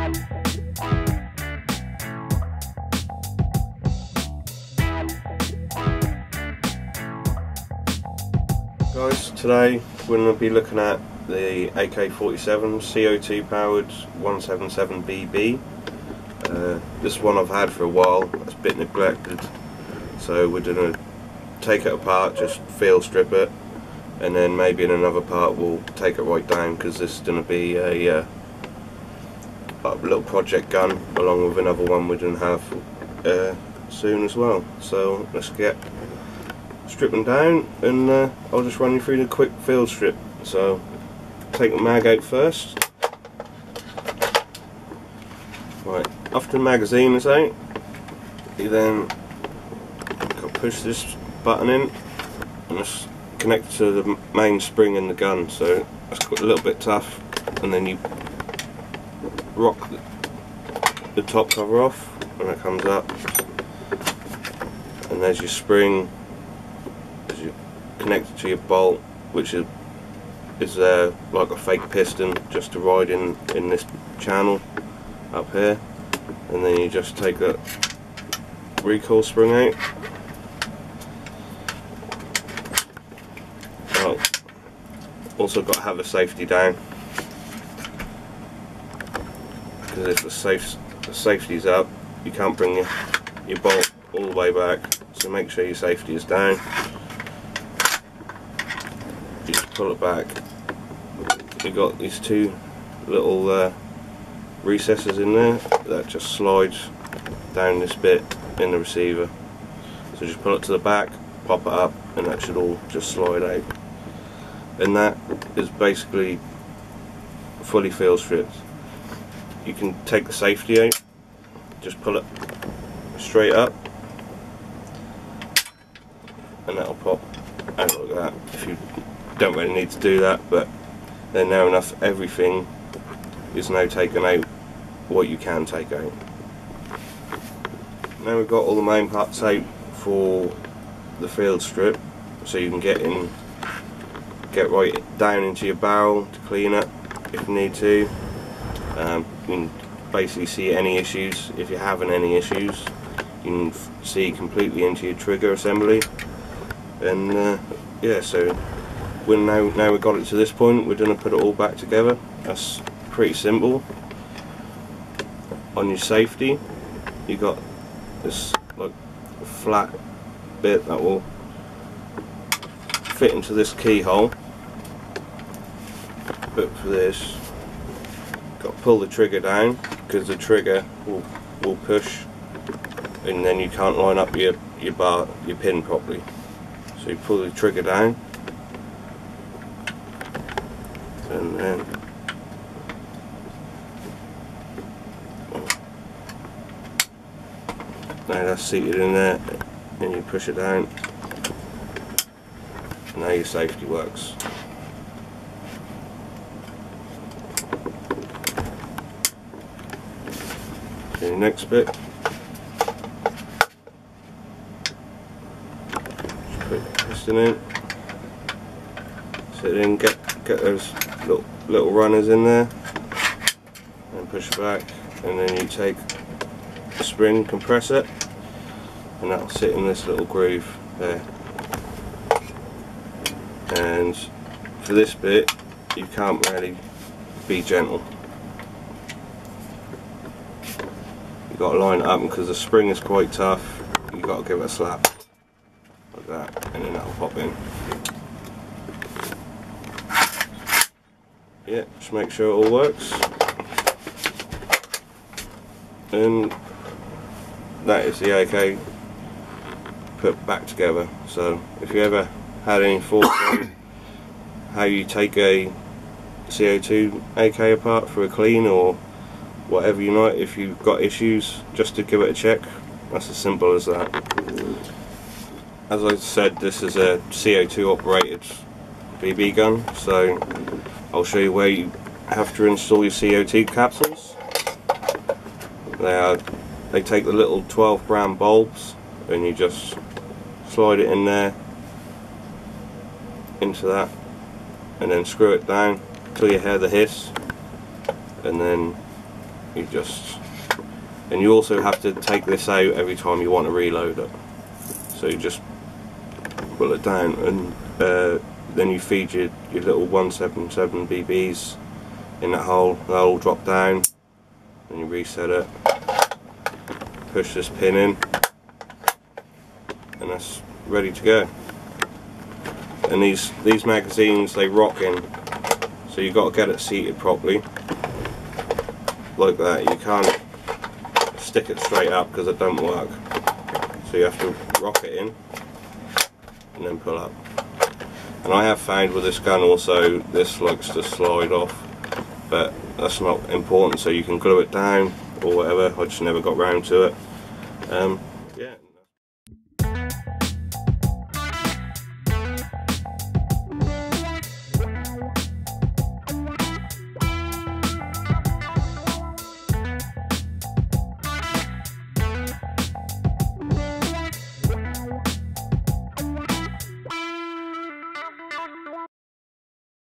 Guys, today we're going to be looking at the AK-47 CO2 powered 177BB. This one I've had for a while, it's a bit neglected, so we're going to take it apart, just field strip it, and then maybe in another part we'll take it right down, because this is going to be a little project gun along with another one we're going to have soon as well. So let's get stripping down, and I'll just run you through the quick field strip. So take the mag out first. Right, after the magazine is out, you then push this button in and it's connected to the main spring in the gun, so it's a little bit tough, and then you rock the top cover off when it comes up, and there's your spring connected to your bolt, which is like a fake piston just to ride in this channel up here, and then you just take that recoil spring out. Well, also got to have a safety down, because if the safety's up, you can't bring your bolt all the way back, so make sure your safety is down. You just pull it back. You've got these two little recesses in there that just slides down this bit in the receiver. So just pull it to the back, pop it up, and that should all just slide out. And that is basically fully field stripped. You can take the safety out, just pull it straight up, and that'll pop out like that. If you don't really need to do that, but then now enough, everything is now taken out what you can take out. Now we've got all the main parts out for the field strip, so you can get right down into your barrel to clean it if you need to. You can basically see any issues. If you're having any issues, you can see completely into your trigger assembly. And yeah, so now we've got it to this point, we're going to put it all back together. That's pretty simple. On your safety, you got this like flat bit that will fit into this keyhole. But for this, got to pull the trigger down, because the trigger will push, and then you can't line up your pin properly. So you pull the trigger down, and then now that's seated in there, and you push it down, and now your safety works. So the next bit, just put the piston in, sit in, get those little runners in there, and push it back, and then you take the spring, compress it, and that'll sit in this little groove there. And for this bit, you can't really be gentle. You've got to line it up, because the spring is quite tough. You've got to give it a slap like that, and then that'll pop in. Yeah, just make sure it all works, and that is the AK put back together. So if you ever had any thoughts on how you take a CO2 AK apart for a clean or whatever you like, if you've got issues, just to give it a check, that's as simple as that. As I said, this is a CO2 operated BB gun, so I'll show you where you have to install your CO2 capsules. They take the little 12 gram bulbs, and you just slide it in there, into that, and then screw it down till you hear the hiss, and then and you also have to take this out every time you want to reload it. So you just pull it down, and then you feed your little 177 BBs in that hole. They'll all drop down, and you reset it, push this pin in, and that's ready to go. And these magazines, they rock in, so you've got to get it seated properly like that. You can't stick it straight up because it don't work, so you have to rock it in and then pull up. And I have found with this gun also, this likes to slide off, but that's not important, so you can glue it down or whatever. I just never got round to it.